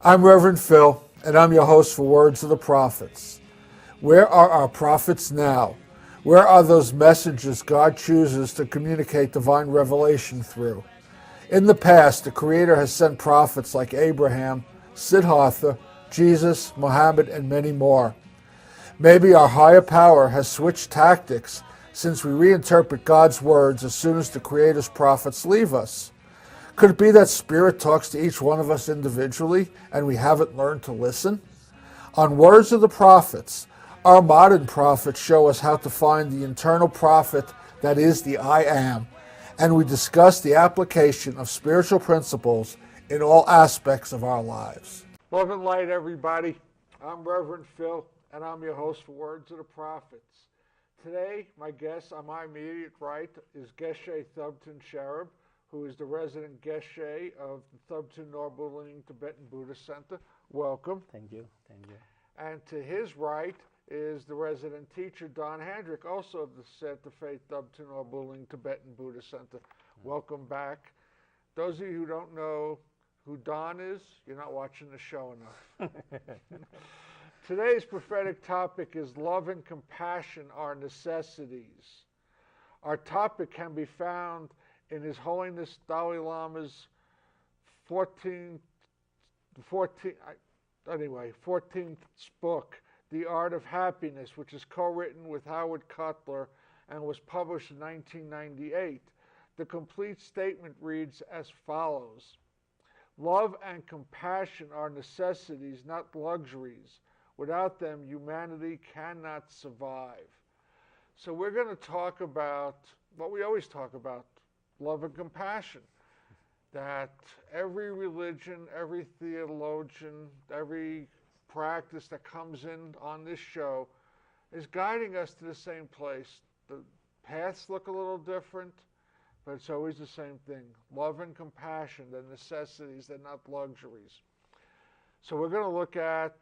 I'm Reverend Phil, and I'm your host for Words of the Prophets. Where are our prophets now? Where are those messages God chooses to communicate divine revelation through? In the past, the Creator has sent prophets like Abraham, Siddhartha, Jesus, Muhammad, and many more. Maybe our higher power has switched tactics since we reinterpret God's words as soon as the Creator's prophets leave us. Could it be that Spirit talks to each one of us individually and we haven't learned to listen? On Words of the Prophets, our modern prophets show us how to find the internal prophet that is the I Am, and we discuss the application of spiritual principles in all aspects of our lives. Love and light, everybody. I'm Reverend Phil, and I'm your host for Words of the Prophets. Today, my guest on my immediate right is Geshe Thubten Sherab, who is the resident Geshe of the Thubten Tibetan Buddhist Center. Welcome. Thank you. Thank you. And to his right is the resident teacher, Don Handrick, also of the Santa Fe Thubten Tibetan Buddhist Center. Welcome back. Those of you who don't know who Don is, you're not watching the show enough. Today's prophetic topic is Love and Compassion Are Necessities. Our topic can be found in His Holiness Dalai Lama's 14th book, The Art of Happiness, which is co-written with Howard Cutler and was published in 1998. The complete statement reads as follows: Love and compassion are necessities, not luxuries. Without them, humanity cannot survive. So we're going to talk about what we always talk about, love and compassion. That every religion, every theologian, every practice that comes in on this show is guiding us to the same place. The paths look a little different, but it's always the same thing. Love and compassion, they're necessities, they're not luxuries. So we're going to look at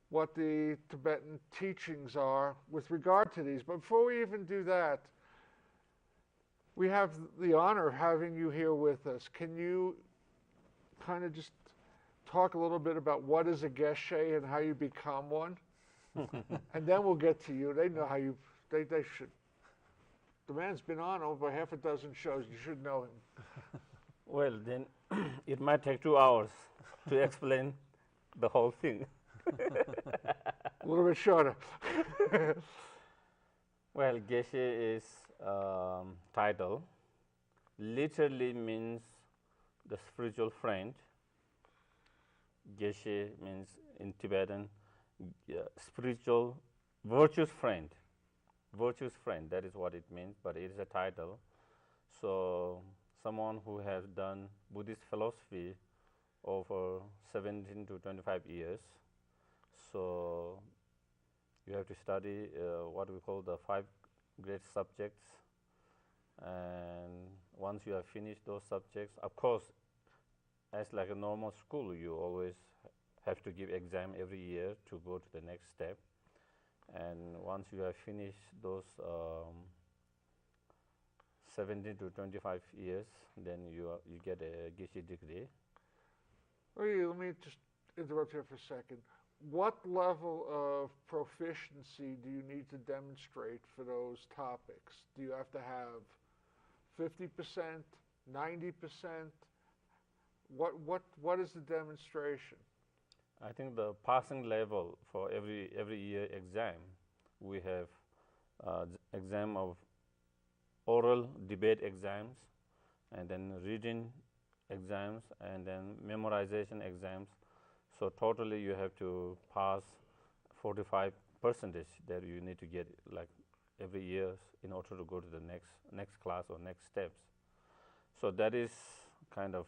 what the Tibetan teachings are with regard to these. But before we even do that, we have the honor of having you here with us. Can you kind of just talk a little bit about what is a Geshe and how you become one? And then we'll get to you. They know how you, they should. The man's been on over half a dozen shows. You should know him. Well, then it might take 2 hours to explain the whole thing. A little bit shorter. Well, Geshe is title. Literally means the spiritual friend. Geshe means in Tibetan spiritual virtuous friend. Virtuous friend, that is what it means, but it is a title. So someone who has done Buddhist philosophy over 17 to 25 years. So you have to study what we call the 5 great subjects, and once you have finished those subjects, of course, as like a normal school, you always have to give exam every year to go to the next step. And once you have finished those 17 to 25 years, then you get a Geshe degree. Let me just interrupt here for a second. What level of proficiency do you need to demonstrate for those topics? Do you have to have 50%, 90%? What is the demonstration? I think the passing level for every year exam, we have exam of oral debate exams, and then reading exams, and then memorization exams. So totally you have to pass 45% that you need to get like every year in order to go to the next class or next steps. So that is kind of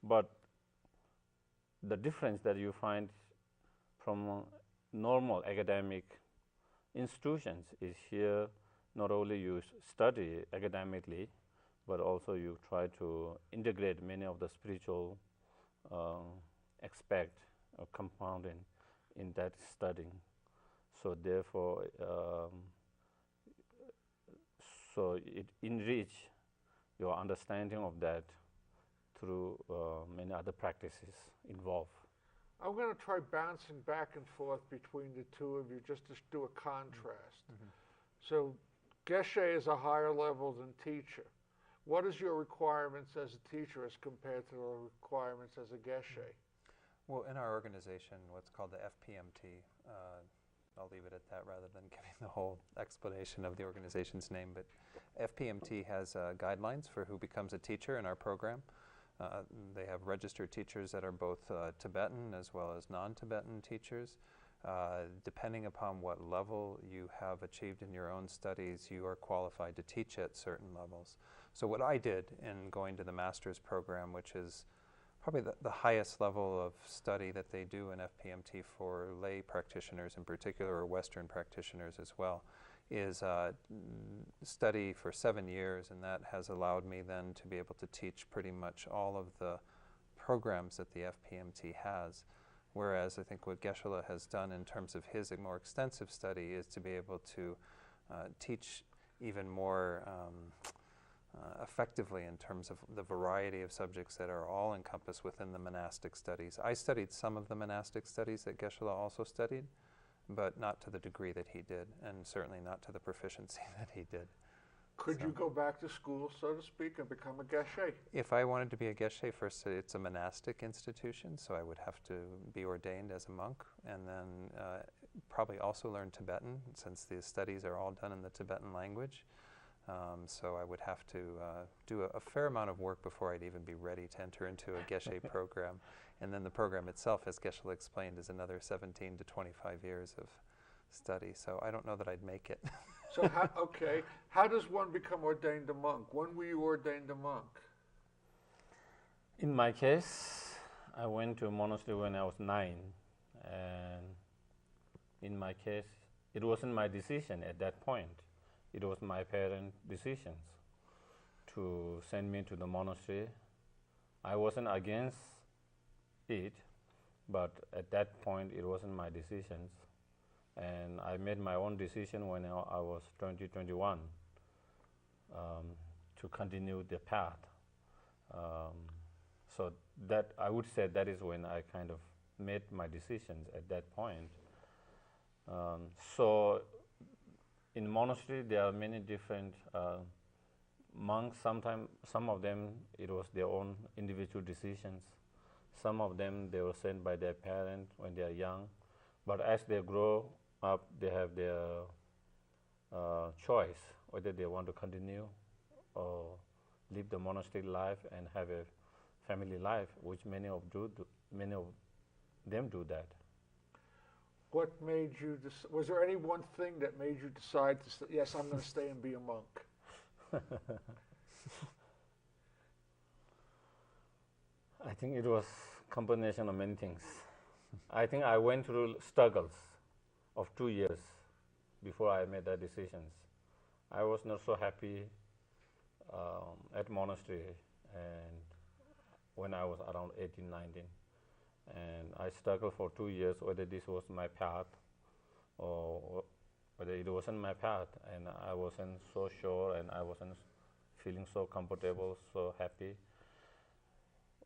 but the difference that you find from normal academic institutions is here not only you study academically, but also you try to integrate many of the spiritual aspect or compounding in that studying. So therefore, so it enrich your understanding of that through many other practices involved. I'm going to try bouncing back and forth between the two of you just to do a contrast. So Geshe is a higher level than teacher. What is your requirements as a teacher as compared to the requirements as a Geshe? Well, in our organization, what's called the FPMT, I'll leave it at that rather than giving the whole explanation of the organization's name, but FPMT has guidelines for who becomes a teacher in our program. They have registered teachers that are both Tibetan as well as non-Tibetan teachers. Depending upon what level you have achieved in your own studies, you are qualified to teach at certain levels. So what I did in going to the master's program, which is probably the highest level of study that they do in FPMT for lay practitioners in particular, or Western practitioners as well, is study for 7 years, and that has allowed me then to be able to teach pretty much all of the programs that the FPMT has. Whereas I think what Geshe has done in terms of his more extensive study is to be able to teach even more effectively in terms of the variety of subjects that are all encompassed within the monastic studies. I studied some of the monastic studies that Geshe also studied, but not to the degree that he did, and certainly not to the proficiency that he did. Could you go back to school, so to speak, and become a Geshe? If I wanted to be a Geshe, first it's a monastic institution, so I would have to be ordained as a monk, and then probably also learn Tibetan, since the studies are all done in the Tibetan language. So I would have to do a fair amount of work before I'd even be ready to enter into a Geshe program. And then the program itself, as Geshe explained, is another 17 to 25 years of study. So I don't know that I'd make it. So, how does one become ordained a monk? When were you ordained a monk? In my case, I went to a monastery when I was 9. And in my case, it wasn't my decision at that point. It was my parents' decisions to send me to the monastery. I wasn't against it, but at that point it wasn't my decisions. And I made my own decision when I was 20, 21 to continue the path. So that I would say that is when I kind of made my decisions at that point. So in monastery, there are many different monks. Sometimes, some of them, it was their own individual decisions. Some of them, they were sent by their parents when they are young. But as they grow up, they have their choice, whether they want to continue or live the monastic life and have a family life, which many of them do that. What made you, was there any one thing that made you decide to, yes, I'm going to stay and be a monk? I think it was a combination of many things. I think I went through struggles of 2 years before I made that decisions. I was not so happy at monastery, and when I was around 18, 19. And I struggled for 2 years whether this was my path or whether it wasn't my path, and I wasn't so sure, and I wasn't feeling so comfortable, so happy.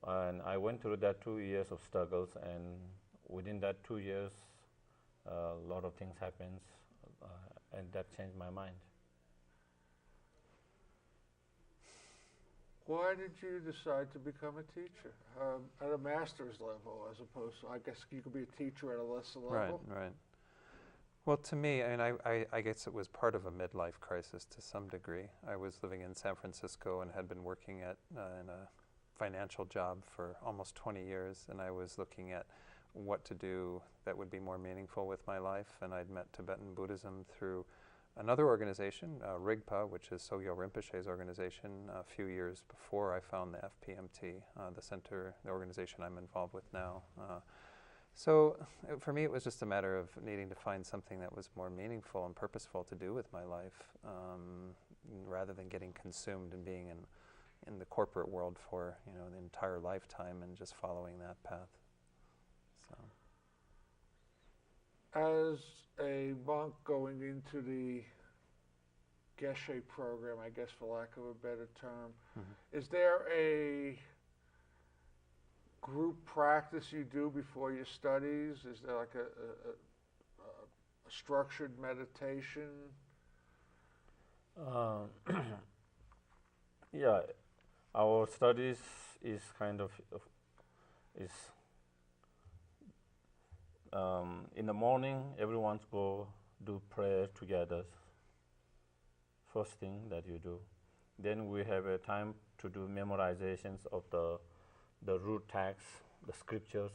And I went through that 2 years of struggles, and within that 2 years, a lot of things happened, and that changed my mind. Why did you decide to become a teacher at a master's level, as opposed to, I guess you could be a teacher at a lesser level? Right. Well, to me, and I guess it was part of a midlife crisis to some degree. I was living in San Francisco and had been working in a financial job for almost 20 years, and I was looking at what to do that would be more meaningful with my life, and I'd met Tibetan Buddhism through another organization, Rigpa, which is Sogyo Rinpoche's organization, a few years before I found the FPMT, the organization I'm involved with now. So for me, it was just a matter of needing to find something that was more meaningful and purposeful to do with my life, rather than getting consumed and being in the corporate world for the entire lifetime and just following that path. So. As a monk going into the Geshe program, I guess for lack of a better term, is there a group practice you do before your studies? Is there like a structured meditation? Yeah, our studies is kind of is in the morning. Everyone's go do prayer together. First thing that you do. Then we have a time to do memorizations of the root texts, the scriptures,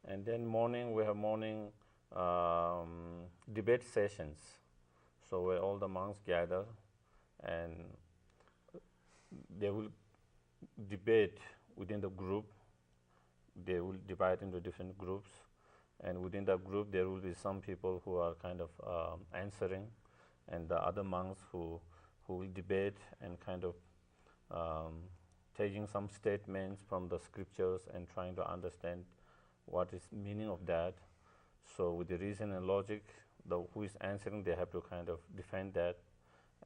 and then morning we have morning debate sessions. So where all the monks gather and they will debate within the group. They will divide into different groups, and within that group there will be some people who are kind of answering, and the other monks who will debate and kind of taking some statements from the scriptures and trying to understand what is meaning of that. So with the reason and logic, who is answering, they have to kind of defend that,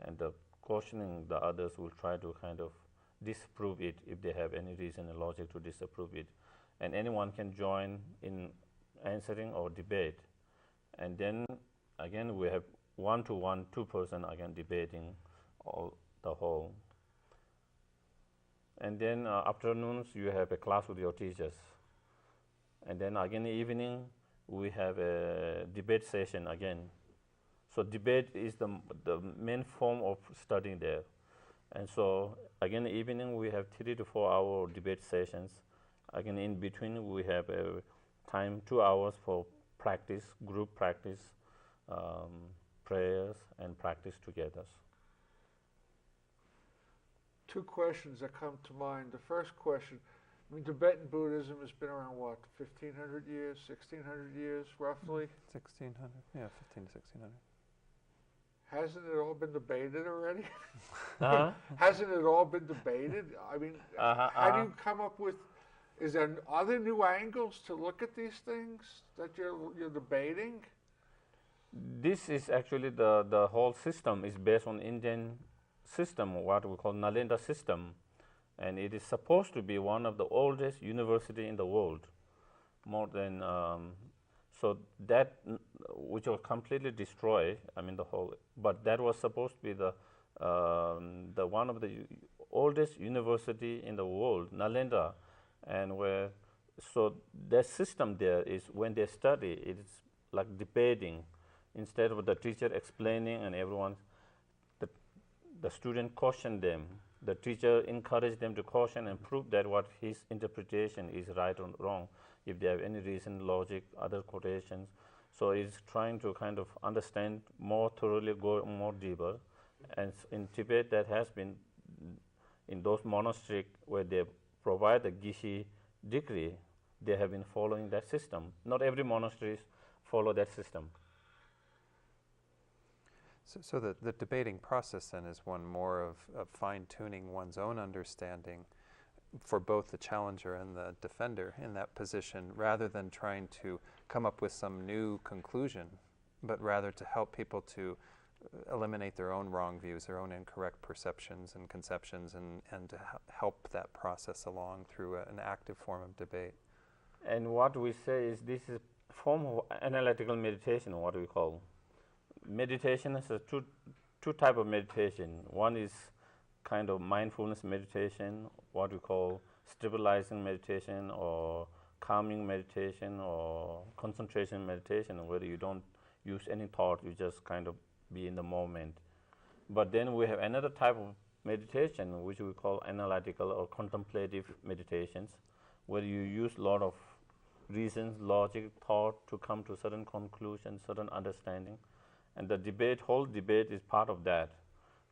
and the questioning the others will try to kind of disprove it if they have any reason and logic to disapprove it. And anyone can join in answering or debate. And then again we have one-to-one, two-person again debating all the whole. And then afternoons you have a class with your teachers. And then again evening we have a debate session again. So debate is the main form of studying there. And so again evening we have 3 to 4 hour debate sessions. Again in between we have a time 2 hours for practice, group practice, prayers and practice together. 2 questions that come to mind. The first question, I mean, Tibetan Buddhism has been around, what, 1,500 years, 1,600 years, roughly? 1,600, yeah, 15 to 1,600. Hasn't it all been debated already? Uh-huh. Hasn't it all been debated? I mean, how do you come up with, is there other new angles to look at these things that you're debating? This is actually the whole system is based on Indian system, what we call Nalanda system, and it is supposed to be one of the oldest university in the world, more than so that which was completely destroyed. I mean the whole, but that was supposed to be the one of the oldest university in the world, Nalanda, and where so that system there is when they study, it's like debating instead of the teacher explaining and everyone. The student cautioned them. The teacher encouraged them to caution and prove that what his interpretation is right or wrong, if they have any reason, logic, other quotations. So it's trying to kind of understand more thoroughly, go more deeper. And in Tibet, that has been in those monasteries where they provide the Geshe degree, they have been following that system. Not every monastery follow that system. So the debating process then is one more of fine-tuning one's own understanding for both the challenger and the defender in that position, rather than trying to come up with some new conclusion, but rather to help people to eliminate their own wrong views, their own incorrect perceptions and conceptions, and to help that process along through an active form of debate. And what we say is this is a form of analytical meditation, what we call. Meditation is a two type of meditation. One is kind of mindfulness meditation, what we call stabilizing meditation or calming meditation or concentration meditation, where you don't use any thought, you just kind of be in the moment. But then we have another type of meditation which we call analytical or contemplative meditations, where you use a lot of reasons, logic, thought to come to certain conclusions, certain understanding. And the debate, whole debate is part of that,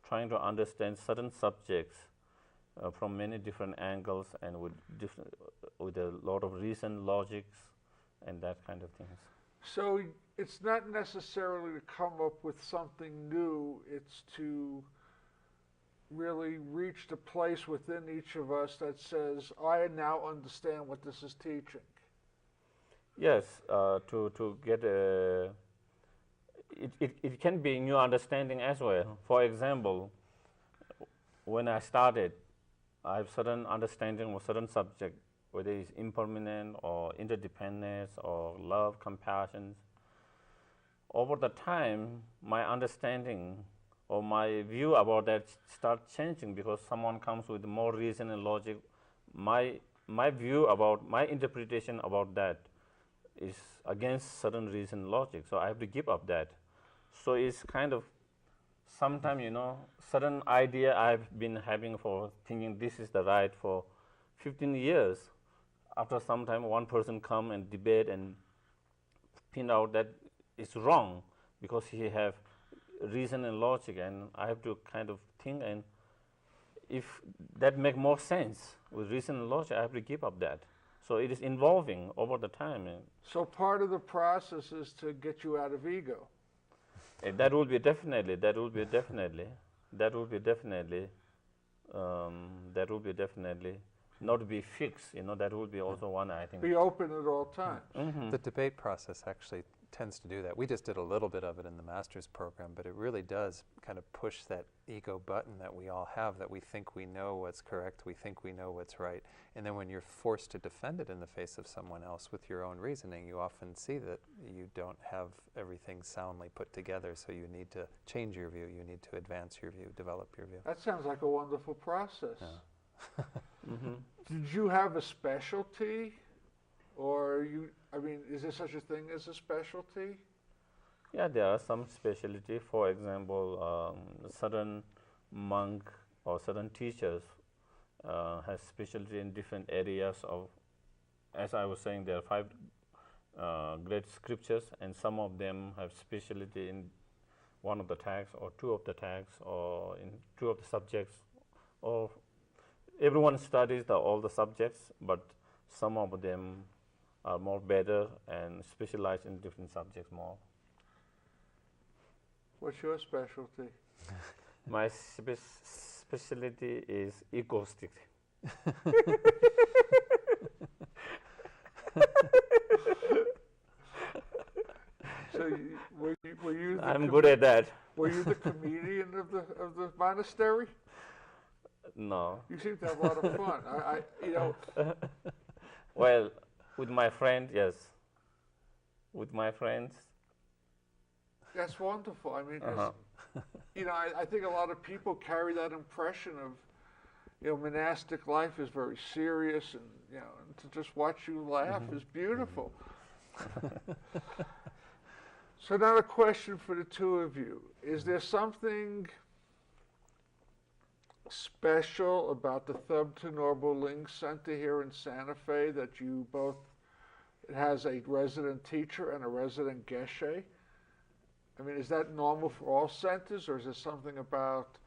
trying to understand certain subjects from many different angles and with a lot of reason, logics, and that kind of things. So it's not necessarily to come up with something new, it's to really reach the place within each of us that says, I now understand what this is teaching. Yes, to get a it can be new understanding as well. For example, when I started, I have certain understanding of certain subject, whether it's impermanent or interdependence or love, compassion. Over the time, my understanding or my view about that starts changing because someone comes with more reason and logic. My view about, my interpretation about that is against certain reason and logic, so I have to give up that. So it's kind of, sometimes, certain idea I've been having for thinking this is the right for 15 years. After some time, one person come and debate and pin out that it's wrong because he have reason and logic, and I have to kind of think, and if that make more sense with reason and logic, I have to give up that. So it is evolving over the time. So part of the process is to get you out of ego. That will be definitely not to be fixed. That will be also one, I think. Be open at all times. Mm-hmm. The debate process actually tends to do that. We just did a little bit of it in the master's program, but it really does kind of push that ego button that we all have, that we think we know what's correct, we think we know what's right. And then when you're forced to defend it in the face of someone else with your own reasoning, you often see that you don't have everything soundly put together, so you need to change your view, you need to advance your view, develop your view. That sounds like a wonderful process. Yeah. Mm-hmm. Did you have a specialty? Or is there such a thing as a specialty? Yeah, there are some specialty. For example, certain monk or certain teachers has specialty in different areas of, as I was saying, there are 5 great scriptures, and some of them have specialty in one of the tags or 2 of the tags or in 2 of the subjects. Or everyone studies all the subjects, but some of them are more better and specialize in different subjects more. What's your specialty? My specialty is egoistic. So were you I'm good at that. Were you the comedian of the monastery? No. You seem to have a lot of fun. Well, with my friend, yes. With my friends. That's wonderful. I mean, I think a lot of people carry that impression of, monastic life is very serious, and and to just watch you laugh is beautiful. So now a question for the 2 of you: is there something special about the Thubten Ling Center here in Santa Fe that you both? It has a resident teacher and a resident geshe. I mean, is that normal for all centers, or is there something about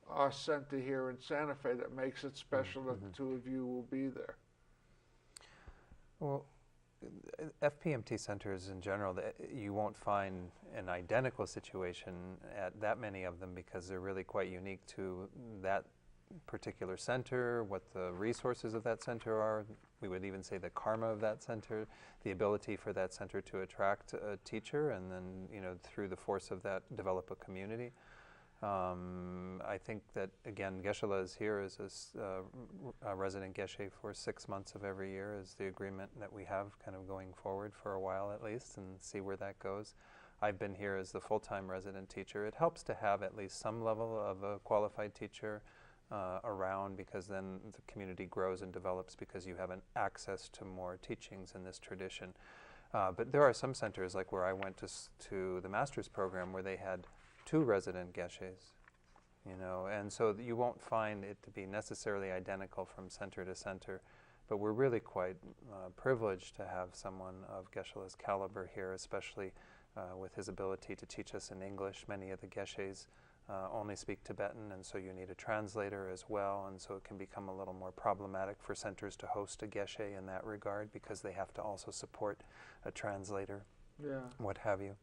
our center here in Santa Fe that makes it special that the 2 of you will be there? Well, FPMT centers in general, you won't find an identical situation at that many of them because they're really quite unique to that particular center, what the resources of that center are. We would even say the karma of that center, the ability for that center to attract a teacher, and then through the force of that develop a community. I think that again, Geshe is here as a resident Geshe for 6 months of every year is the agreement that we have kind of going forward for a while at least, and see where that goes. I've been here as the full-time resident teacher. It helps to have at least some level of a qualified teacher around, because then the community grows and develops because you have an access to more teachings in this tradition. But there are some centers, like where I went to the master's program, where they had 2 resident geshes, and so you won't find it to be necessarily identical from center to center. But we're really quite privileged to have someone of Geshe-la's caliber here, especially with his ability to teach us in English. Many of the geshes only speak Tibetan, and so you need a translator as well, and so it can become a little more problematic for centers to host a geshe in that regard, because they have to also support a translator, what have you.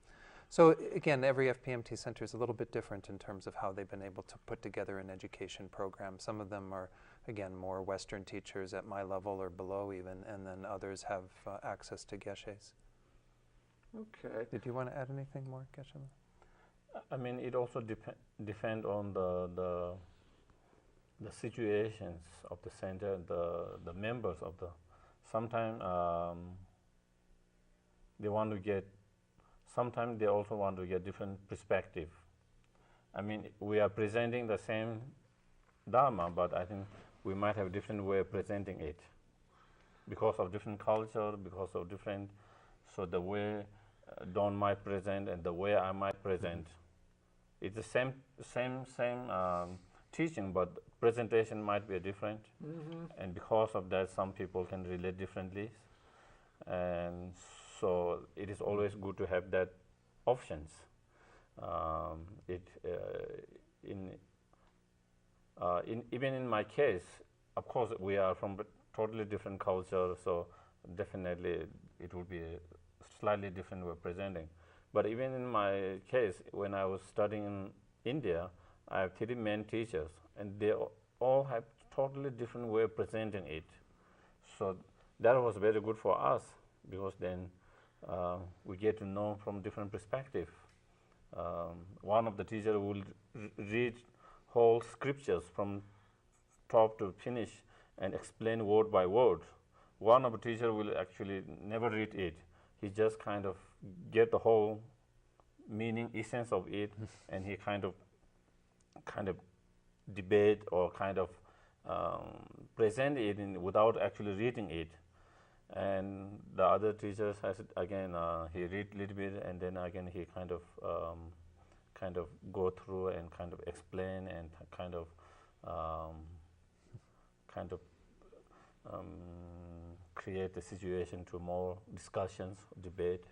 So again, every FPMT center is a little bit different in terms of how they've been able to put together an education program. Some of them are, again, more Western teachers at my level or below even, and then others have access to geshes. Okay. Did you want to add anything more, Geshe? I mean, it also depend on the situations of the center, the members of the sometimes they want to get, sometimes they also want to get different perspective. I mean, we are presenting the same Dharma, but I think we might have different way of presenting it because of different culture, because of different, so the way Don might present and the way I might present, it's the same teaching, but presentation might be different, and because of that, some people can relate differently, and so it is always good to have that options. Even in my case, of course, we are from totally different culture, so definitely it would be a slightly different way of presenting. But even in my case, when I was studying in India, I have 3 main teachers, and they all have totally different way of presenting it. So that was very good for us, because then we get to know from different perspectives. One of the teachers will read whole scriptures from top to finish and explain word by word. One of the teachers will actually never read it. He just kind of get the whole meaning, essence of it, and he kind of debate or kind of present it without actually reading it. And the other teachers has again he read a little bit, and then again he kind of go through and kind of explain and kind of create the situation to more discussions, debate.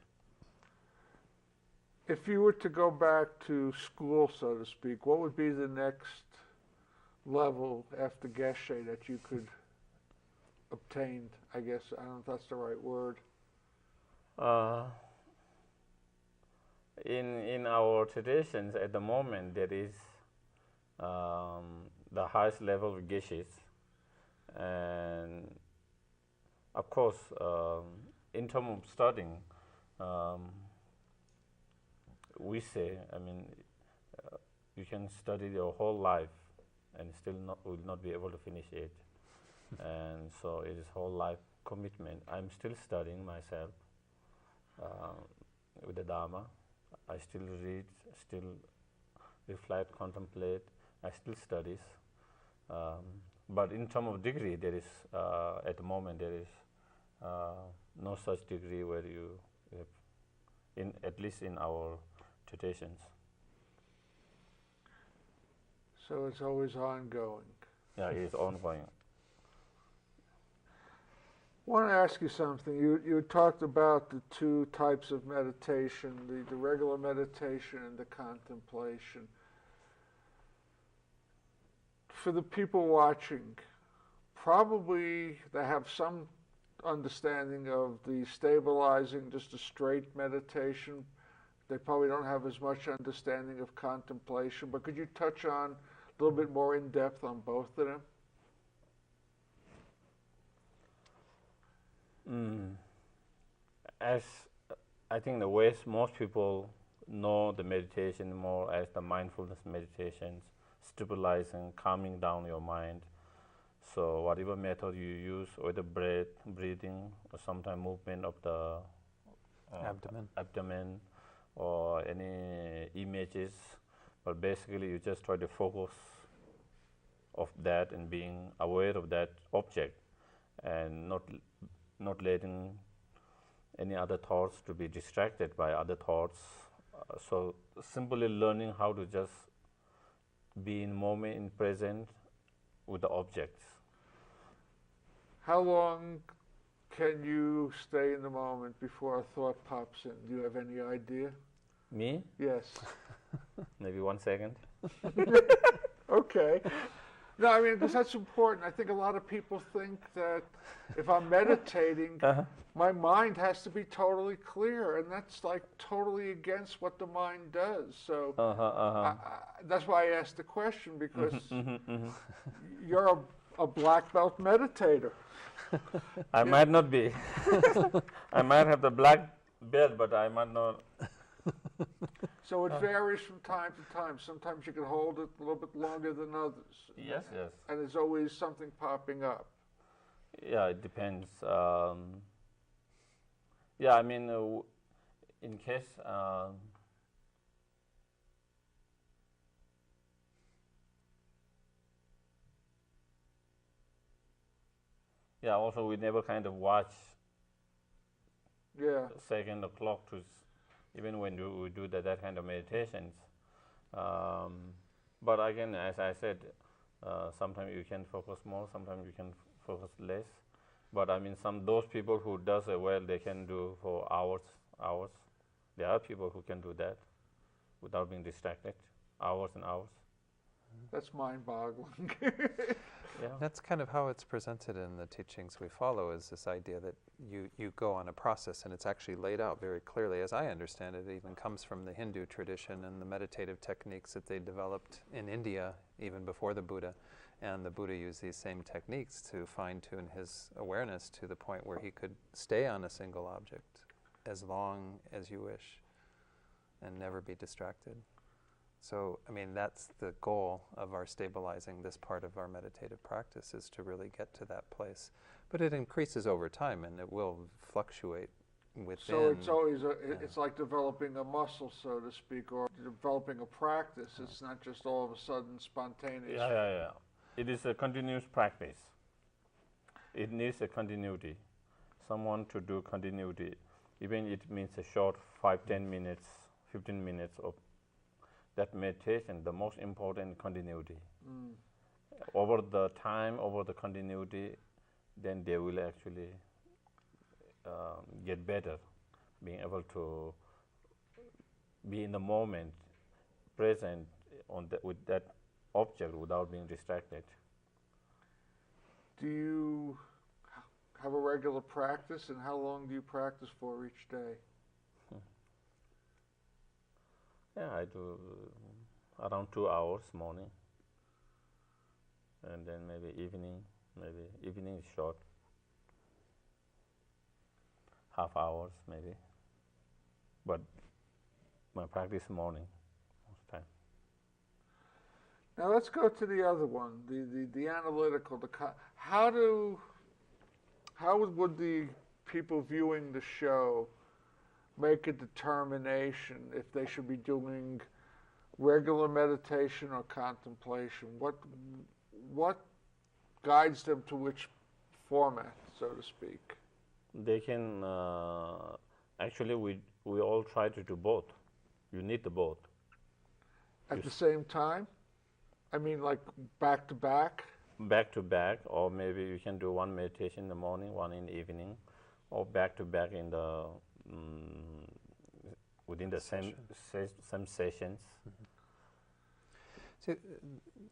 If you were to go back to school, so to speak, what would be the next level after Geshe that you could obtain? I guess, I don't know if that's the right word. In our traditions at the moment, there is the highest level of Geshes, and of course, in terms of studying, we say, I mean, you can study your whole life and still will not be able to finish it. And so it is whole life commitment. I'm still studying myself with the Dharma. I still read, still reflect, contemplate. I still studies. But in terms of degree, there is at the moment there is no such degree where you have, at least in our traditions. So it's always ongoing. Yeah, it is ongoing. I want to ask you something. You talked about the 2 types of meditation, the regular meditation and the contemplation. For the people watching, probably they have some understanding of the stabilizing, just a straight meditation. They probably don't have as much understanding of contemplation, but could you touch on a little bit more in depth on both of them? As I think the ways most people know the meditation more as the mindfulness meditations, stabilizing, calming down your mind. So whatever method you use, whether breathing, or sometimes movement of the abdomen, or any images, but basically you just try to focus of that and being aware of that object, and not letting any other thoughts to be distracted by other thoughts. So simply learning how to just be in moment, in present with the objects. How long can you stay in the moment before a thought pops in? Do you have any idea? Me? Yes. Maybe 1 second. Okay. No, I mean, because that's important. I think a lot of people think that if I'm meditating, my mind has to be totally clear, and that's like totally against what the mind does. So that's why I asked the question, because you're a black belt meditator. I might not be. I might have the black belt, but I might not. So it varies from time to time. Sometimes you can hold it a little bit longer than others. Yes, yes. And there's always something popping up. Yeah, it depends. Yeah, I mean, in case, yeah, also we never kind of watch Yeah. second o'clock to, even when we do that kind of meditations. But again, as I said, sometimes you can focus more, sometimes you can focus less. But I mean, those people who does it well, they can do for hours. There are people who can do that without being distracted, hours and hours. That's mind-boggling. Yeah. That's kind of how it's presented in the teachings we follow, is this idea that you go on a process, and it's actually laid out very clearly. As I understand it, it even comes from the Hindu tradition and the meditative techniques that they developed in India even before the Buddha. And the Buddha used these same techniques to fine-tune his awareness to the point where he could stay on a single object as long as you wish and never be distracted. So, I mean, that's the goal of our stabilizing this part of our meditative practice, is to really get to that place. But it increases over time, and it will fluctuate within. So it's always it's like developing a muscle, so to speak, or developing a practice. It's not just all of a sudden spontaneous. Yeah. It is a continuous practice. It needs a continuity. Someone to do continuity, even it means a short 5, 10 minutes, 15 minutes of that meditation, the most important continuity. Over the time, over the continuity, then they will actually get better, being able to be in the moment, present with that object without being distracted. Do you have a regular practice, and how long do you practice for each day? Yeah, I do around 2 hours morning, and then maybe evening is short, half hours maybe, but my practice morning most time. Now let's go to the other one, the analytical. How would the people viewing the show make a determination if they should be doing regular meditation or contemplation? What guides them to which format, so to speak? They can actually we all try to do both. You need the both. At the same time? I mean, like back to back? Back to back, or maybe you can do one meditation in the morning, one in the evening, or back to back in the within the same sessions. So,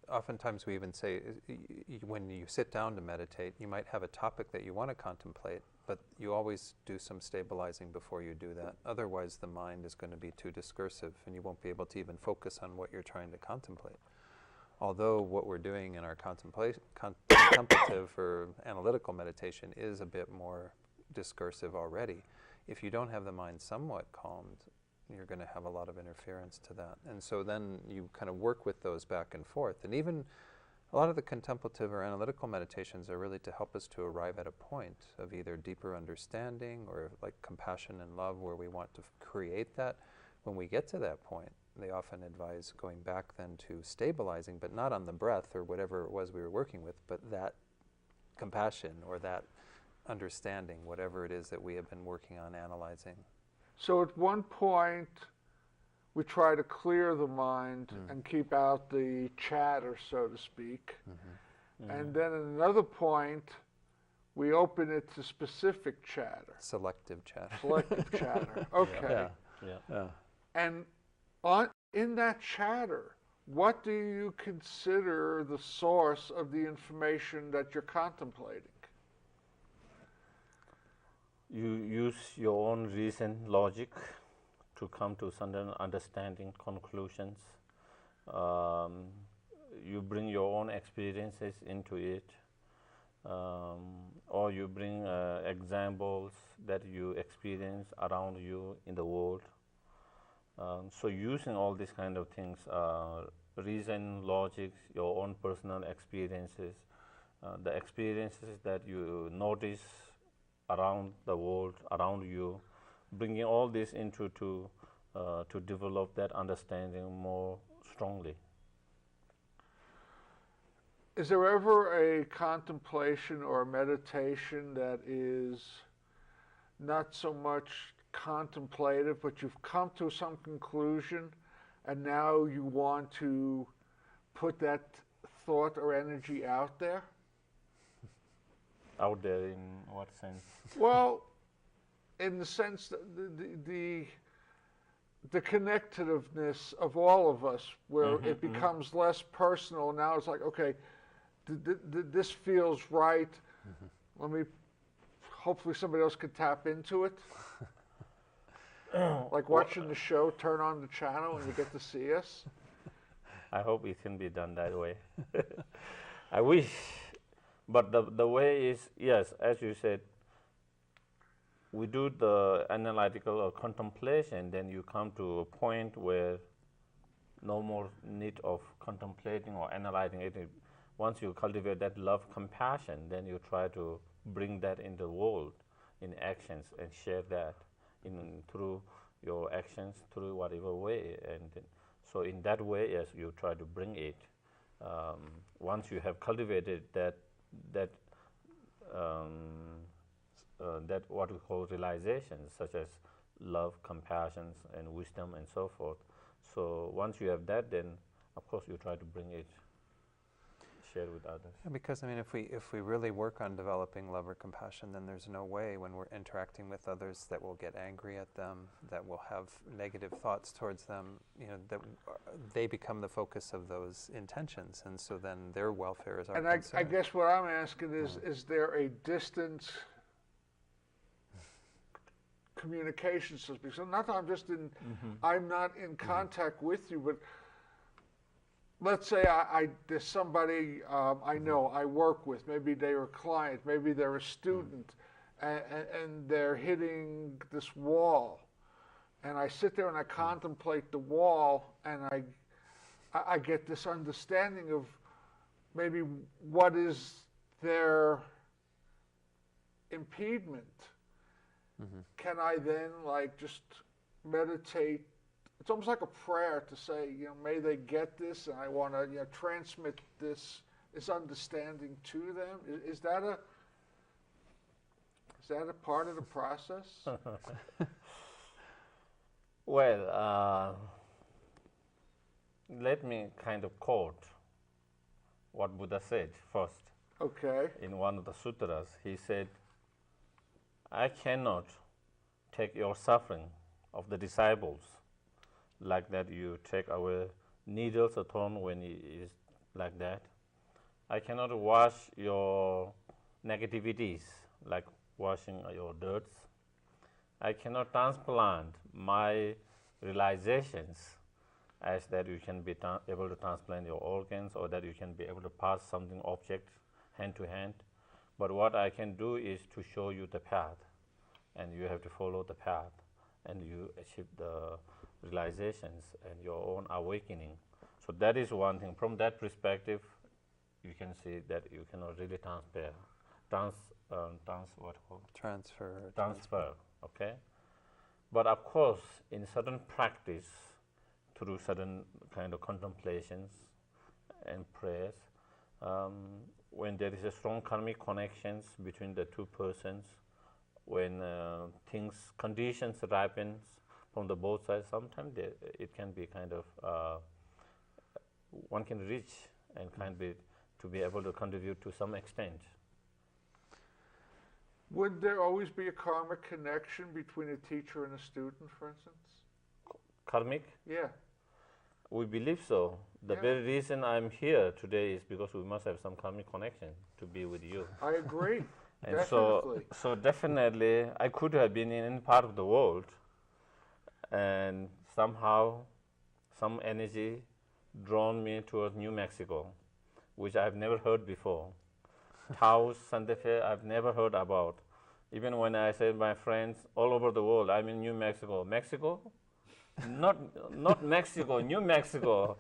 oftentimes we even say, when you sit down to meditate, you might have a topic that you want to contemplate, but you always do some stabilizing before you do that. Otherwise, the mind is going to be too discursive, and you won't be able to even focus on what you're trying to contemplate. Although what we're doing in our contemplative or analytical meditation is a bit more discursive already, if you don't have the mind somewhat calmed, you're going to have a lot of interference to that. And so then you kind of work with those back and forth. And even a lot of the contemplative or analytical meditations are really to help us to arrive at a point of either deeper understanding or like compassion and love, where we want to create that. When we get to that point, they often advise going back then to stabilizing, but not on the breath or whatever it was we were working with, but that compassion or that understanding, whatever it is that we have been working on analyzing. So at one point, we try to clear the mind and keep out the chatter, so to speak. And then at another point, we open it to specific chatter. Selective chatter. Selective chatter. Okay. Yeah. And in that chatter, what do you consider the source of the information that you're contemplating? You use your own reason, logic, to come to certain understanding, conclusions. You bring your own experiences into it, or you bring examples that you experience around you in the world. So using all these kind of things, reason, logic, your own personal experiences, the experiences that you notice around the world, around you, bringing all this into to develop that understanding more strongly. Is there ever a contemplation or a meditation that is not so much contemplative, but you've come to some conclusion and now you want to put that thought or energy out there? Out there in what sense? Well, in the sense that the connectiveness of all of us, where it becomes less personal. Now it's like, okay, this feels right. Let me, hopefully somebody else could tap into it. Like watching the show, turn on the channel and you get to see us. I hope it can be done that way. I wish. But the way is, yes, as you said, we do the analytical or contemplation, then you come to a point where no more need of contemplating or analyzing it. Once you cultivate that love, compassion, then you try to bring that in the world, in actions, and share that through your actions, through whatever way. And so in that way, yes, you try to bring it. Once you have cultivated that what we call realizations, such as love, compassion, and wisdom, and so forth. So once you have that, then of course you try to bring it, share with others. Yeah, because I mean, if we really work on developing love or compassion, then there's no way when we're interacting with others that we'll get angry at them, that we'll have negative thoughts towards them. You know, that they become the focus of those intentions, and so then their welfare is our concern. And I guess what I'm asking is there a distance communication system? So not that I'm just in, I'm not in contact with you, but let's say there's somebody I know, I work with, maybe they're a client, maybe they're a student, and they're hitting this wall. And I sit there and I contemplate the wall, and I get this understanding of maybe what is their impediment. Can I then just meditate? It's almost like a prayer to say, may they get this, and I want to, transmit this understanding to them. Is that a part of the process? Well, let me kind of quote what Buddha said first. Okay. In one of the sutras, he said, I cannot take your suffering of the disciples like that you take away needles or thorn when it is like that. I cannot wash your negativities like washing your dirts. I cannot transplant my realizations as that you can be able to transplant your organs, or that you can be able to pass something, object, hand to hand. But what I can do is to show you the path, and you have to follow the path, and you achieve the realizations and your own awakening. So that is one thing. From that perspective, you can see that you cannot really transfer. Okay, but of course, in certain practice, through certain kind of contemplations and prayers, when there is a strong karmic connections between the two persons, when conditions ripen from the both sides, sometimes it can be kind of, one can reach and to be able to contribute to some extent. Would there always be a karmic connection between a teacher and a student, for instance? Karmic? Yeah. We believe so. The very reason I'm here today is because we must have some karmic connection to be with you. I agree. And definitely. so definitely, I could have been in any part of the world, and somehow, some energy drawn me towards New Mexico, which I've never heard before. Taos, Santa Fe, I've never heard about. Even when I say my friends all over the world, I'm in New Mexico. Mexico? Not Mexico, New Mexico.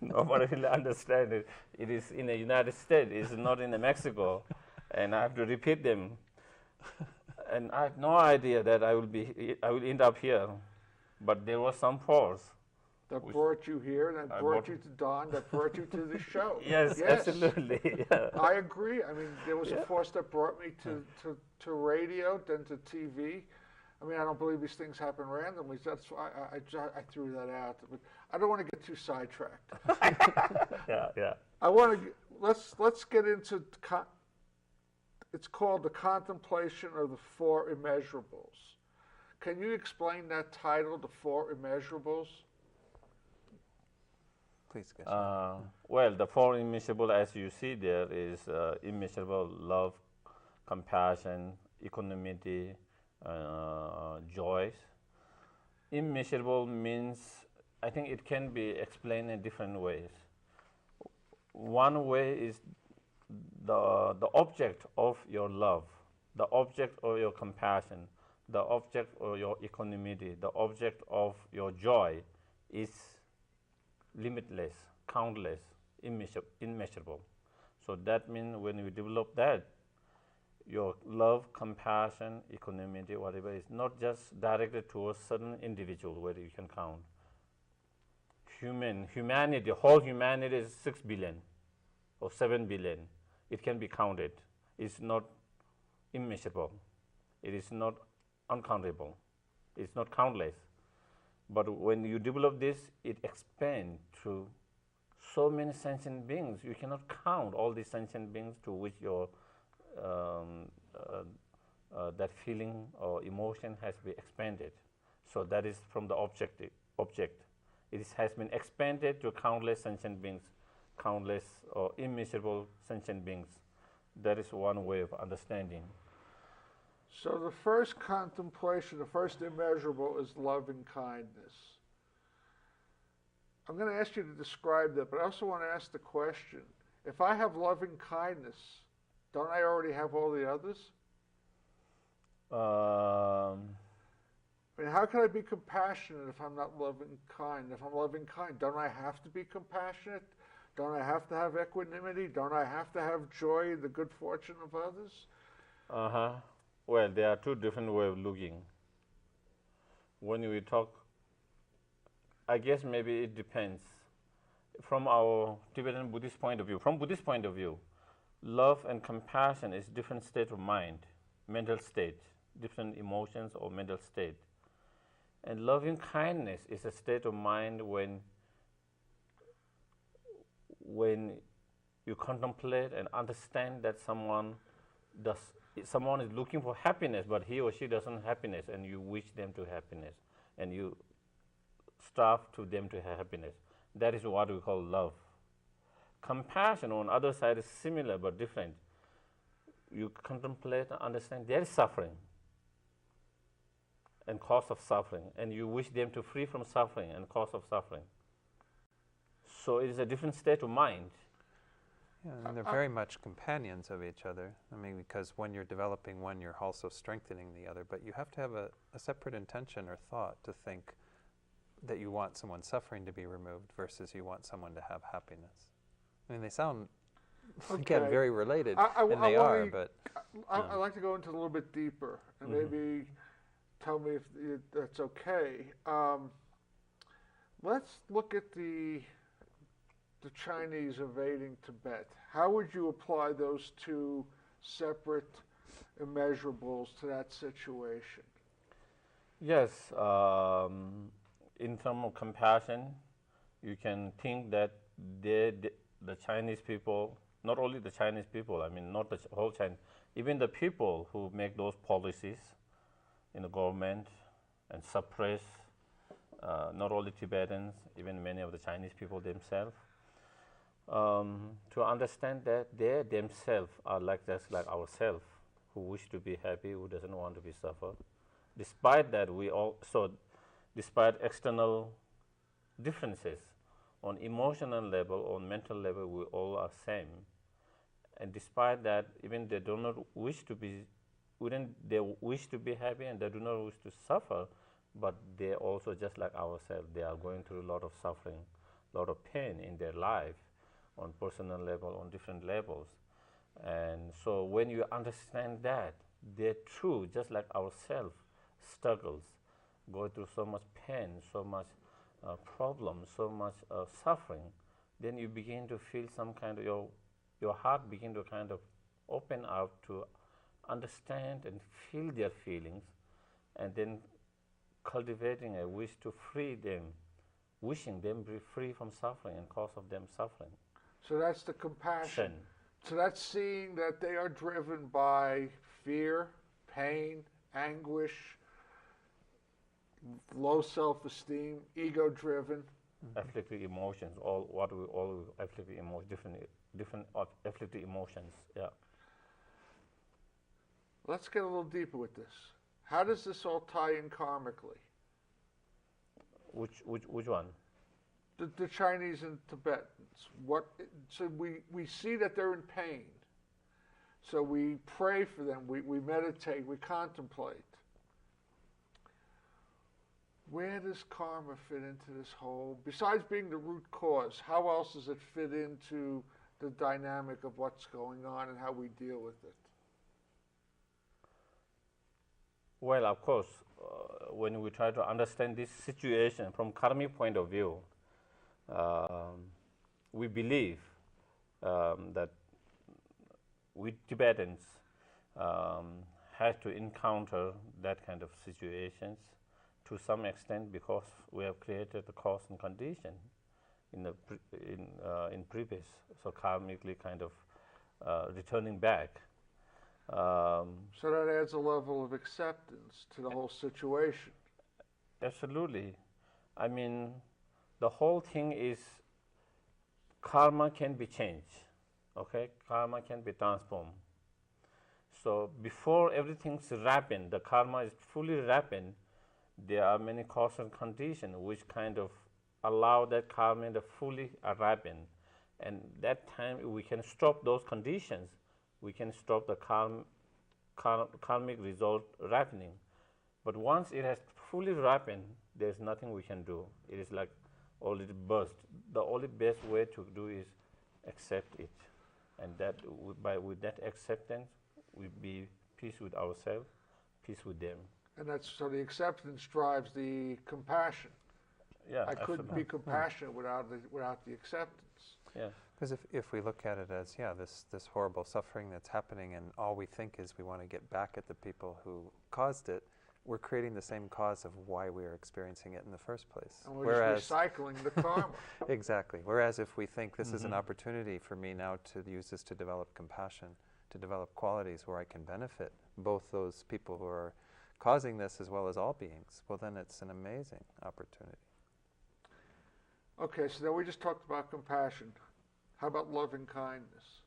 Nobody really understands it. It is in the United States. It's not in the Mexico, and I have to repeat them. And I had no idea that I will end up here, but there was some force that brought you here, and that brought you to Don, that brought you to the show. Yes, absolutely. Yeah. I agree. I mean, there was a force that brought me to radio, then to TV. I mean, I don't believe these things happen randomly. That's why I threw that out. But I don't want to get too sidetracked. Yeah. I want to let's get into. It's called The Contemplation of the Four Immeasurables. Can you explain that title, The Four Immeasurables? Please, Geshe. Well, the four immeasurables, as you see there, is immeasurable love, compassion, equanimity, joys. Immeasurable means, I think it can be explained in different ways. One way is the object of your love, the object of your compassion, the object of your equanimity, the object of your joy is limitless, countless, immeasurable. So that means when you develop that, your love, compassion, equanimity, whatever, is not just directed to a certain individual where you can count. Humanity, whole humanity is 6 billion or 7 billion. It can be counted. It's not immeasurable. It is not uncountable. It's not countless. But when you develop this, it expands to so many sentient beings. You cannot count all these sentient beings to which your that feeling or emotion has been expanded. So that is from the object. It has been expanded to countless sentient beings, countless or immeasurable sentient beings. That is one way of understanding. So the first contemplation, the first immeasurable, is loving kindness. I'm going to ask you to describe that, but I also want to ask the question, if I have loving kindness, don't I already have all the others? I mean, how can I be compassionate if I'm not loving kind? If I'm loving kind, don't I have to be compassionate? Don't I have to have equanimity? Don't I have to have joy in the good fortune of others? Well, there are two different ways of looking. When we talk, I guess maybe it depends. From our Tibetan Buddhist point of view, from Buddhist point of view, love and compassion is different state of mind, mental state, different emotions or mental state. And loving kindness is a state of mind when you contemplate and understand that someone is looking for happiness, but he or she doesn't have happiness, and you wish them to happiness, and you strive to them to have happiness. That is what we call love. Compassion, on the other side, is similar but different. You contemplate and understand there is suffering and cause of suffering, and you wish them to free from suffering and cause of suffering. So it is a different state of mind. Yeah, and they're very much companions of each other. I mean, because when you're developing one, you're also strengthening the other. But you have to have a separate intention or thought to think that you want someone suffering to be removed versus you want someone to have happiness. I mean, they sound, again, very related, and they are, but... I'd like to go into a little bit deeper, and maybe tell me if that's okay. Let's look at the Chinese invading Tibet. How would you apply those two separate immeasurables to that situation? Yes, in terms of compassion, you can think that the Chinese people, not only the Chinese people, I mean not the whole China, even the people who make those policies in the government and suppress not only Tibetans, even many of the Chinese people themselves, to understand that they themselves are just like ourselves, who wish to be happy, who doesn't want to be suffer. Despite that, despite external differences, on emotional level, on mental level, we all are same. And despite that, even they do not wish to be, they wish to be happy and they do not wish to suffer, but they also, just like ourselves, they are going through a lot of suffering, a lot of pain in their life, on personal level, on different levels. And so when you understand that, they're true, just like ourselves, struggles, go through so much pain, so much problems, so much suffering, then you begin to feel some kind of, your heart begin to kind of open out to understand and feel their feelings, and then cultivating a wish to free them, wishing them be free from suffering and cause of them suffering. So that's the compassion. So that's seeing that they are driven by fear, pain, anguish, low self-esteem, ego-driven. Afflicted emotions, all afflicted emotions, different afflicted emotions. Yeah. Let's get a little deeper with this. How does this all tie in karmically? Which one? The Chinese and Tibetans. So we see that they're in pain. So we pray for them, we meditate, we contemplate. Where does karma fit into this whole, besides being the root cause, how else does it fit into the dynamic of what's going on and how we deal with it? Well, of course, when we try to understand this situation from karmic point of view, we believe that we Tibetans had to encounter that kind of situations to some extent because we have created the cause and condition in previous, so karmically kind of returning back. So that adds a level of acceptance to the whole situation. Absolutely. I mean, the whole thing is karma can be changed, okay? Karma can be transformed. So before everything's ripened, the karma is fully ripened, there are many causes and conditions which kind of allow that karma to fully ripen. And that time we can stop those conditions, we can stop the karmic result ripening. But once it has fully ripened, there's nothing we can do. It is like already burst. The only best way to do is accept it. And that with that acceptance, we be peace with ourselves, peace with them. And that's so the acceptance drives the compassion. Yeah, I couldn't be compassionate without the acceptance. Yeah. Because if we look at it as, this horrible suffering that's happening, and all we think is we want to get back at the people who caused it, we're creating the same cause of why we are experiencing it in the first place. And we're just recycling the karma. Exactly. Whereas if we think this is an opportunity for me now to use this to develop compassion, to develop qualities where I can benefit both those people who are causing this as well as all beings, well then it's an amazing opportunity. Okay, so then we just talked about compassion. How about loving kindness?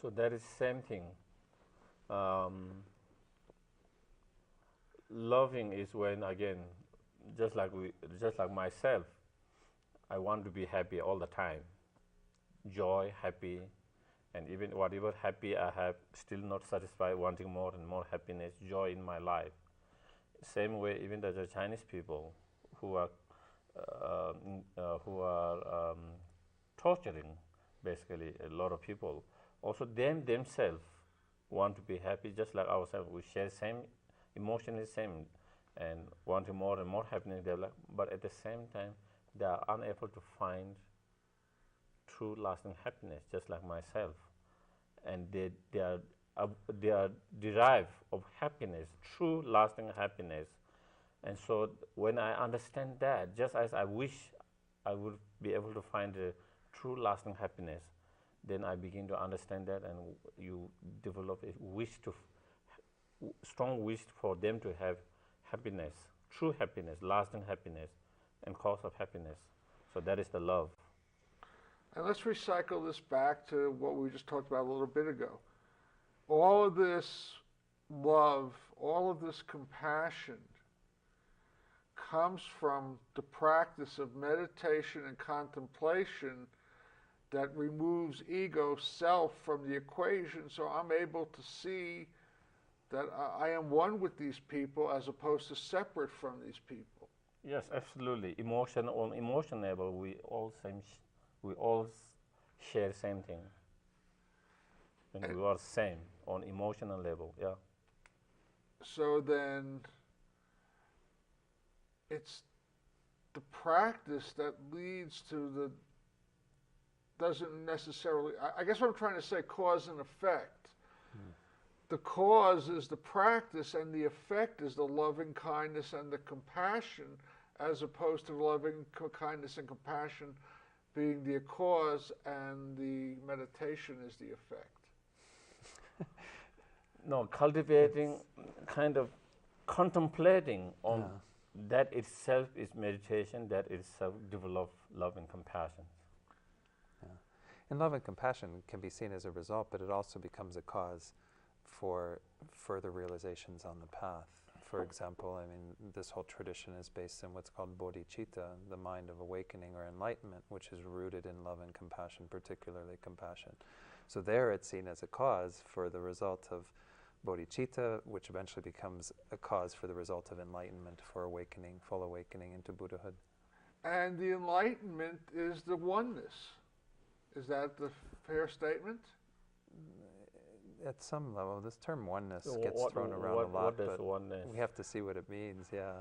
So that is same thing. Loving is when, again, just like myself, I want to be happy all the time. Joy, happy, and even whatever happy I have, still not satisfied, wanting more and more happiness, joy in my life. Same way, even the Chinese people who are torturing, basically, a lot of people. Also, themselves want to be happy, just like ourselves. We share same emotion, is same, and wanting more and more happiness. But at the same time, they are unable to find true, lasting happiness, just like myself. And they are derived of happiness, true, lasting happiness. And so when I understand that, just as I wish I would be able to find a true, lasting happiness, then I begin to understand that, and you develop a strong wish for them to have happiness, true happiness, lasting happiness, and cause of happiness. So that is the love. And let's recycle this back to what we just talked about a little bit ago. All of this love, all of this compassion comes from the practice of meditation and contemplation that removes ego, self from the equation, so I'm able to see that I am one with these people as opposed to separate from these people. Yes, absolutely. Emotion on emotion level, we all share same thing. And we are same on emotional level. Yeah. So then, it's the practice that leads to the, doesn't necessarily, I guess what I'm trying to say, cause and effect. The cause is the practice and the effect is the loving kindness and the compassion, as opposed to loving kindness and compassion being the cause and the meditation is the effect. No, cultivating, kind of contemplating on that itself is meditation, that itself develop love and compassion. Yeah. And love and compassion can be seen as a result, but it also becomes a cause for further realizations on the path. For example, I mean, this whole tradition is based in what's called Bodhicitta, the mind of awakening or enlightenment, which is rooted in love and compassion, particularly compassion. So there it's seen as a cause for the result of Bodhicitta, which eventually becomes a cause for the result of enlightenment, for awakening, full awakening into Buddhahood. And the enlightenment is the oneness. Is that the fair statement? At some level, this term oneness gets thrown around a lot, but oneness? we have to see what it means, yeah.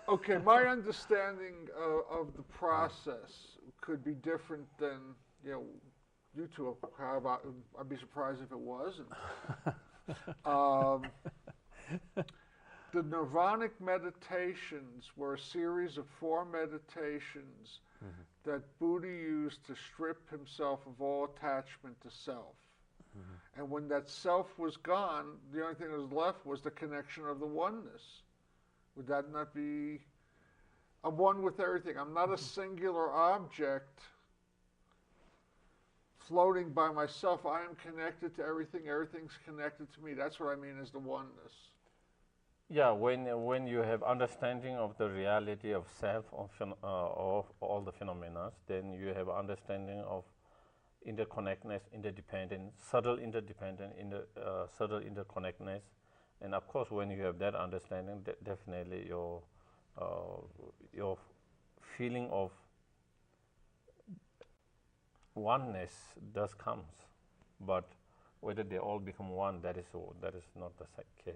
Okay, my understanding of the process could be different than, you two have. I'd be surprised if it wasn't. The Nirvanic meditations were a series of 4 meditations that Buddha used to strip himself of all attachment to self. And when that self was gone, the only thing that was left was the connection of the oneness. Would that not be, I'm one with everything. I'm not a singular object floating by myself. I am connected to everything. Everything's connected to me. That's what I mean as the oneness. Yeah, when you have understanding of the reality of self, of all the phenomena, then you have understanding of interconnectedness, interdependence, subtle interdependence, subtle interconnectedness, and of course, when you have that understanding, definitely your feeling of oneness does comes. But whether they all become one, that is not the case.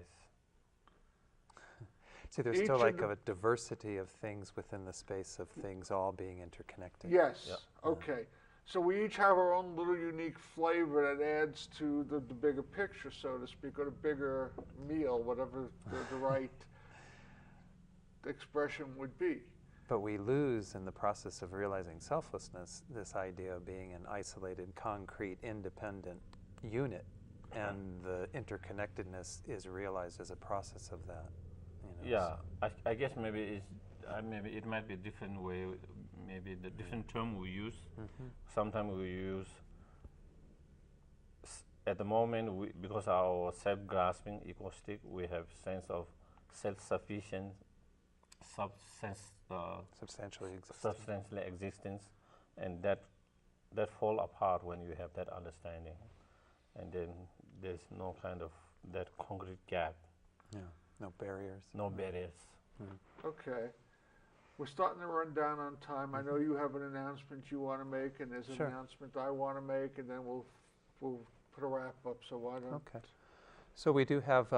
See, there's still like a diversity of things within the space of things all being interconnected. Yes. Yeah. Okay. So we each have our own little unique flavor that adds to the bigger picture, so to speak, or the bigger meal, whatever the right expression would be. But we lose in the process of realizing selflessness this idea of being an isolated, concrete, independent unit, and the interconnectedness is realized as a process of that. Yeah, I guess maybe it might be a different way. Maybe the different term we use. Sometimes we use, at the moment, because our self-grasping, egoistic, we have sense of self-sufficient, substantially existence, and that fall apart when you have that understanding, and then there's no kind of that concrete gap. Yeah, no barriers. No barriers. Okay. We're starting to run down on time. I know you have an announcement you want to make, and there's an announcement I want to make, and then we'll put a wrap up. So why don't? Okay. So we do have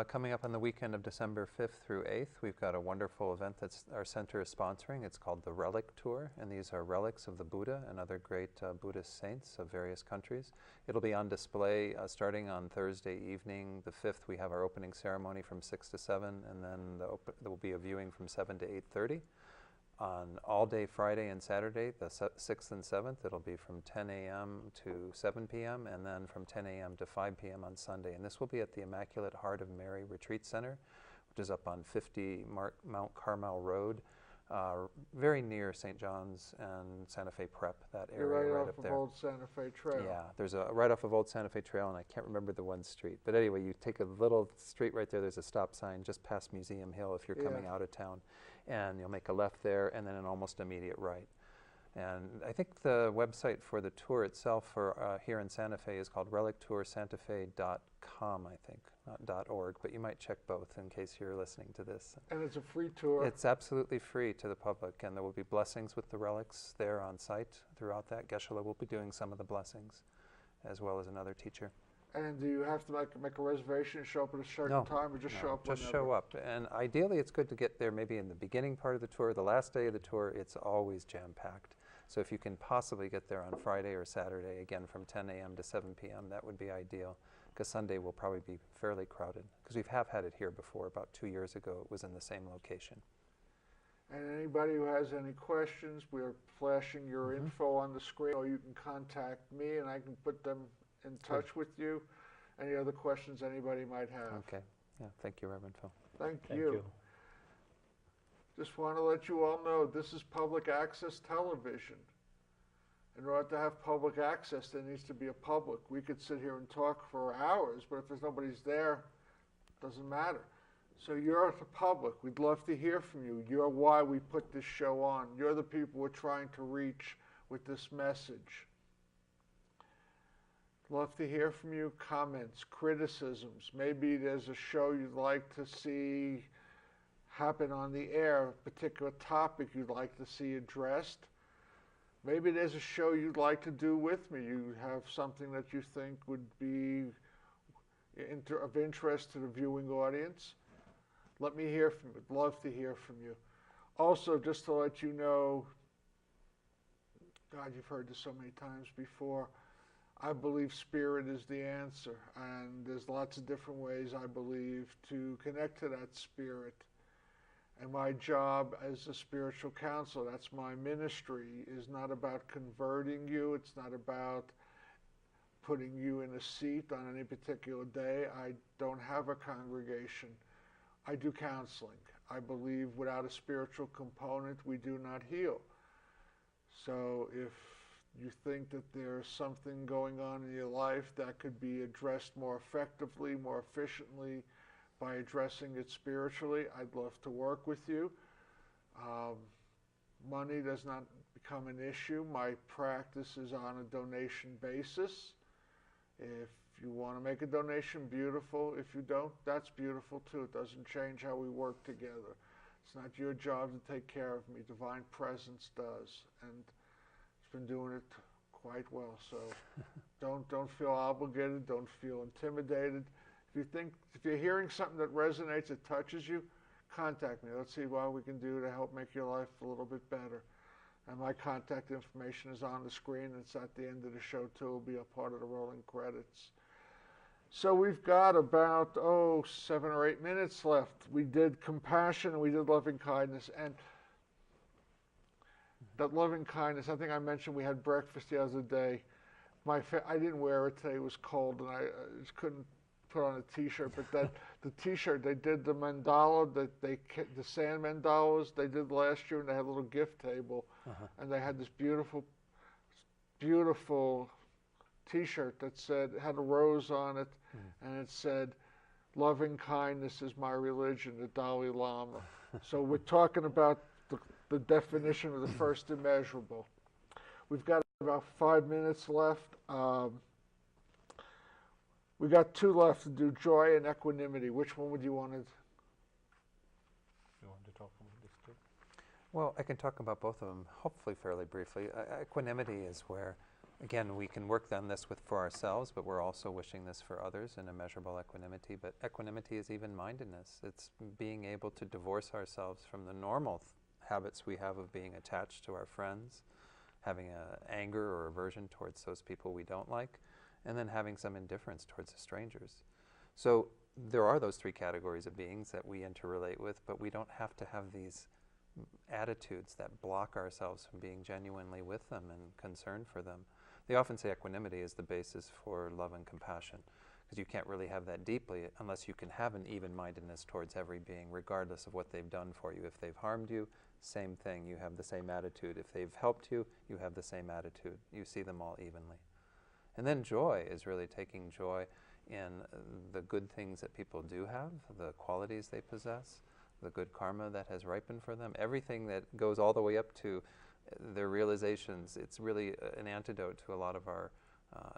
coming up on the weekend of December 5th through 8th, we've got a wonderful event that our center is sponsoring. It's called the Relic Tour, and these are relics of the Buddha and other great Buddhist saints of various countries. It'll be on display starting on Thursday evening, the 5th. We have our opening ceremony from 6 to 7, and then there will be a viewing from 7 to 8:30. On all day Friday and Saturday, the 6th and 7th, it'll be from 10 a.m. to 7 p.m. and then from 10 a.m. to 5 p.m. on Sunday. And this will be at the Immaculate Heart of Mary Retreat Center, which is up on 50 Mount Carmel Road, very near St. John's and Santa Fe Prep, that area right up there. Right off of Old Santa Fe Trail. Yeah, there's a right off of Old Santa Fe Trail, and I can't remember the one street. But anyway, you take a little street right there, there's a stop sign just past Museum Hill if you're coming out of town. And you'll make a left there and then an almost immediate right. And I think the website for the tour itself for here in Santa Fe is called relictoursantafe.com, I think, not .org, but you might check both in case you're listening to this. And it's a free tour. It's absolutely free to the public, and there will be blessings with the relics there on site throughout that. Geshe will be doing some of the blessings, as well as another teacher. And do you have to make a reservation and show up at a certain time, or just show up just whenever? show up. And ideally, it's good to get there maybe in the beginning part of the tour. The last day of the tour, it's always jam-packed. So if you can possibly get there on Friday or Saturday, again from 10 a.m. to 7 p.m., that would be ideal, because Sunday will probably be fairly crowded, because we have had it here before. About 2 years ago, it was in the same location. And anybody who has any questions, we're flashing your info on the screen, or you can contact me and I can put them in touch with you. Any other questions anybody might have? Okay. Yeah. Thank you, Reverend Phil. Thank you. Just want to let you all know this is public access television. In order to have public access, there needs to be a public. We could sit here and talk for hours, but if there's nobody's there, it doesn't matter. So you're the public. We'd love to hear from you. You're why we put this show on. You're the people we're trying to reach with this message. Love to hear from you. Comments, criticisms. Maybe there's a show you'd like to see happen on the air, a particular topic you'd like to see addressed. Maybe there's a show you'd like to do with me. You have something that you think would be of interest to the viewing audience. Let me hear from you. I'd love to hear from you. Also, just to let you know, God, you've heard this so many times before, I believe spirit is the answer, and there's lots of different ways, I believe, to connect to that spirit. And my job as a spiritual counselor, that's my ministry, is not about converting you. It's not about putting you in a seat on any particular day. I don't have a congregation. I do counseling. I believe without a spiritual component, we do not heal. So if you think that there's something going on in your life that could be addressed more effectively, more efficiently, by addressing it spiritually, I'd love to work with you. Money does not become an issue. My practice is on a donation basis. If you want to make a donation, beautiful. If you don't, that's beautiful too. It doesn't change how we work together. It's not your job to take care of me. Divine Presence does, and it's been doing it quite well. So don't feel obligated. Don't feel intimidated. If you're hearing something that resonates, that touches you, contact me. Let's see what we can do to help make your life a little bit better. And my contact information is on the screen. It's at the end of the show too. It'll be a part of the rolling credits. So we've got about 7 or 8 minutes left. We did compassion and we did loving kindness. And that loving kindness, I think I mentioned we had breakfast the other day. I didn't wear it today. It was cold and I just couldn't put on a t-shirt, but the t-shirt, they did the mandala, the sand mandalas they did last year, and they had a little gift table, and they had this beautiful t-shirt that had a rose on it, and it said, "Loving kindness is my religion," the Dalai Lama. So we're talking about the definition of the first immeasurable. We've got about 5 minutes left. We got 2 left to do, joy and equanimity. Which one would you want to? You want to talk about this too? Well, I can talk about both of them, hopefully fairly briefly. Equanimity is where, again, we can work on this for ourselves, but we're also wishing this for others in immeasurable equanimity. But equanimity is even-mindedness. It's being able to divorce ourselves from the normal habits we have of being attached to our friends, having anger or aversion towards those people we don't like, and then having some indifference towards the strangers. So there are those 3 categories of beings that we interrelate with, but we don't have to have these attitudes that block ourselves from being genuinely with them and concerned for them. They often say equanimity is the basis for love and compassion, because you can't really have that deeply unless you can have an even-mindedness towards every being, regardless of what they've done for you. If they've harmed you, same thing, you have the same attitude. If they've helped you, you have the same attitude. You see them all evenly. And then joy is really taking joy in the good things that people do have, the qualities they possess, the good karma that has ripened for them, everything that goes all the way up to their realizations. It's really an antidote to a lot of our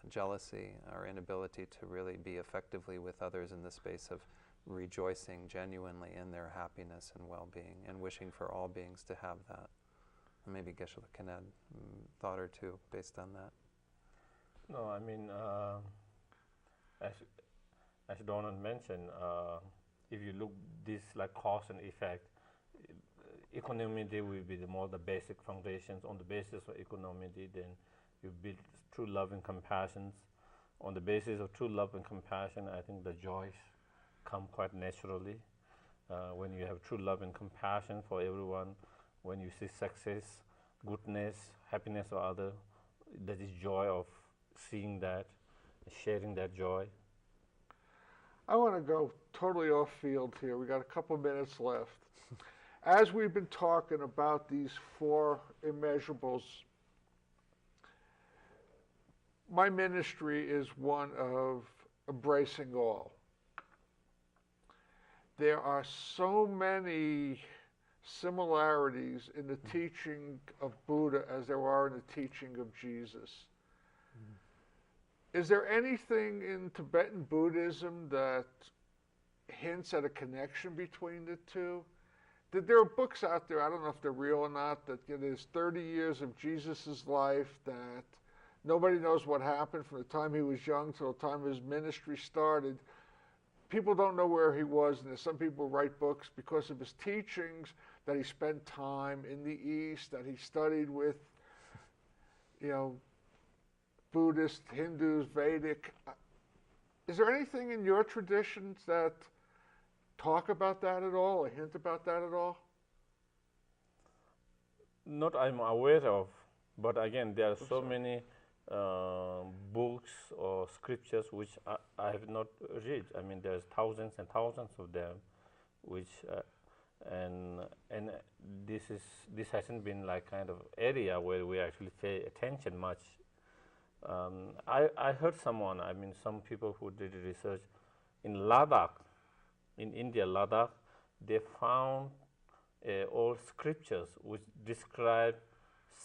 jealousy, our inability to really be effectively with others in the space of rejoicing genuinely in their happiness and well-being and wishing for all beings to have that. And maybe Geshe can add a thought or two based on that. No, I mean, as Donald mentioned, if you look this like cause and effect, equanimity will be the basic foundations. On the basis of equanimity, then you build true love and compassion. On the basis of true love and compassion, I think the joys come quite naturally. When you have true love and compassion for everyone, when you see success, goodness, happiness of others, there is joy of seeing that, sharing that joy. I want to go totally off field here. We got a couple minutes left. As we've been talking about these four immeasurables, my ministry is one of embracing all. There are so many similarities in the teaching of Buddha as there are in the teaching of Jesus. Is there anything in Tibetan Buddhism that hints at a connection between the two? There are books out there, I don't know if they're real or not, that there's 30 years of Jesus' life that nobody knows what happened from the time he was young till the time his ministry started. People don't know where he was, and there's some people who write books because of his teachings, that he spent time in the East, that he studied with, Buddhist, Hindus, Vedic. Is there anything in your traditions that talk about that at all, or hint about that at all? Not I'm aware of, but again, there are so many books or scriptures which I have not read. I mean, there's thousands and thousands of them, which and this hasn't been like kind of area where we actually pay attention much. I heard someone, I mean, some people who did research in Ladakh, in India, Ladakh, they found old scriptures which describe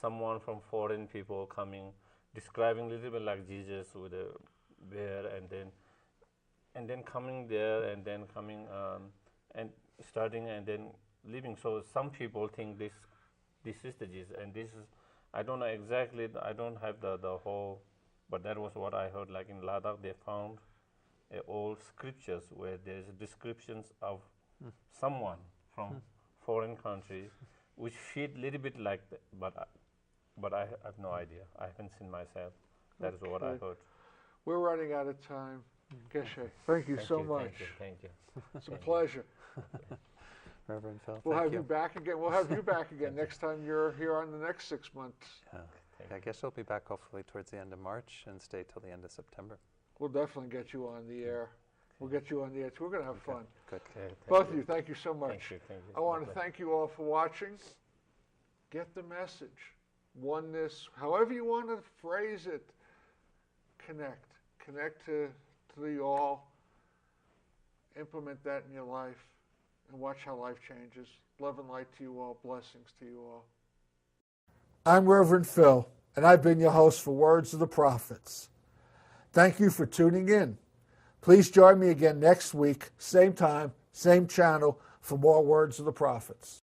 someone from foreign people coming, describing a little bit like Jesus with a bear, and then coming there, and then coming and starting and then leaving. So some people think this is the Jesus, and this is, I don't know exactly, I don't have the whole, but that was what I heard. Like in Ladakh, they found old scriptures where there's descriptions of someone from foreign country, which fit a little bit like that, but I have no idea. I haven't seen myself. That is what I heard. We're running out of time. Geshe, thank you so much. Thank you. It's a pleasure. Reverend Phil, We'll have you back again. We'll have you back again next time you're here on the next 6 months. I guess you'll be back hopefully towards the end of March and stay till the end of September. We'll definitely get you on the air. We'll get you on the air too. We're going to have fun. Good. Okay, Both of you, thank you so much. Thank you. I want to thank you all for watching. Get the message. Oneness, however you want to phrase it, connect. Connect to the all. Implement that in your life and watch how life changes. Love and light to you all. Blessings to you all. I'm Reverend Phil, and I've been your host for Words of the Prophets. Thank you for tuning in. Please join me again next week, same time, same channel, for more Words of the Prophets.